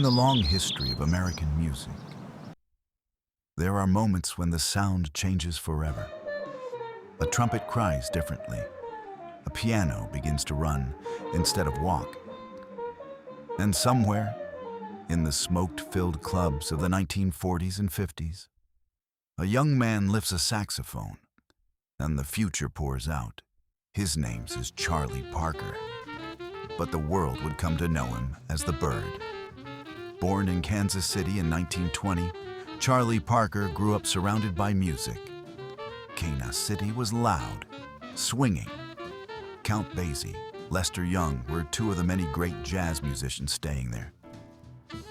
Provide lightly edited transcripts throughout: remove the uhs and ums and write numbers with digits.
the long history of American music, there are moments when the sound changes forever. A trumpet cries differently. A piano begins to run instead of walk. And somewhere, in the smoke-filled clubs of the 1940s and 50s, a young man lifts a saxophone, and the future pours out. His name is Charlie Parker, but the world would come to know him as the Bird. Born in Kansas City in 1920, Charlie Parker grew up surrounded by music. Kansas City was loud, swinging. Count Basie, Lester Young were two of the many great jazz musicians staying there.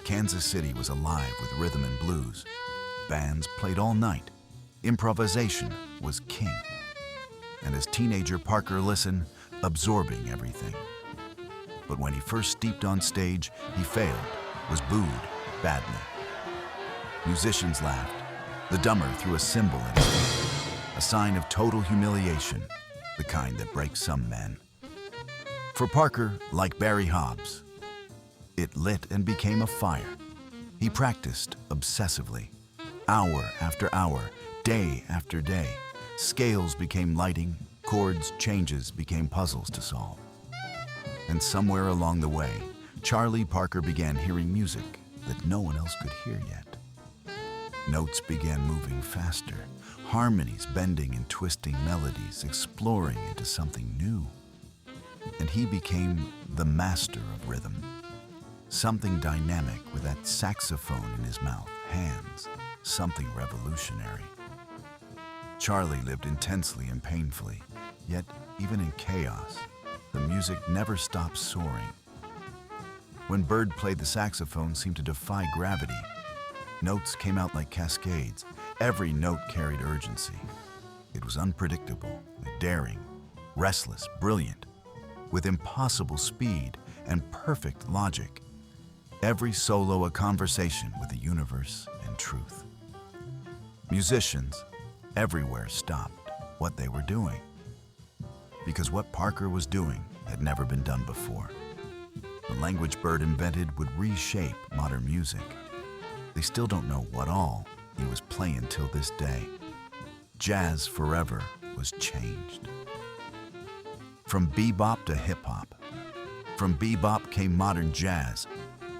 Kansas City was alive with rhythm and blues. Bands played all night. Improvisation was king. And as teenager, Parker listened, absorbing everything. But when he first stepped on stage, he failed, was booed badly. Musicians laughed. The drummer threw a cymbal at his feet, a sign of total humiliation, the kind that breaks some men. For Parker, like Barry Hobbs, it lit and became a fire. He practiced obsessively, hour after hour, day after day. Scales became lighting, chords changes became puzzles to solve. And somewhere along the way, Charlie Parker began hearing music that no one else could hear yet. Notes began moving faster, harmonies bending and twisting melodies, exploring into something new. And he became the master of rhythm. Something dynamic with that saxophone in his mouth, hands, something revolutionary. Charlie lived intensely and painfully, yet even in chaos, the music never stopped soaring. When Bird played, the saxophone seemed to defy gravity. Notes came out like cascades. Every note carried urgency. It was unpredictable, daring, restless, brilliant, with impossible speed and perfect logic. Every solo a conversation with the universe and truth. Musicians everywhere stopped what they were doing, because what Parker was doing had never been done before. The language Bird invented would reshape modern music. They still don't know what all he was playing till this day. Jazz forever was changed. From bebop to hip-hop. From bebop came modern jazz.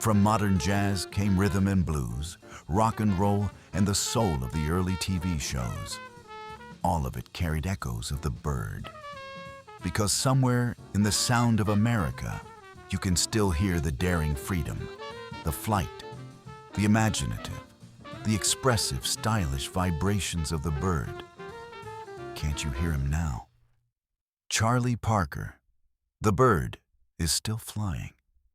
From modern jazz came rhythm and blues, rock and roll, and the soul of the early TV shows. All of it carried echoes of the Bird. Because somewhere in the sound of America, you can still hear the daring freedom, the flight, the imaginative, the expressive, stylish vibrations of the Bird. Can't you hear him now? Charlie Parker, the Bird, is still flying.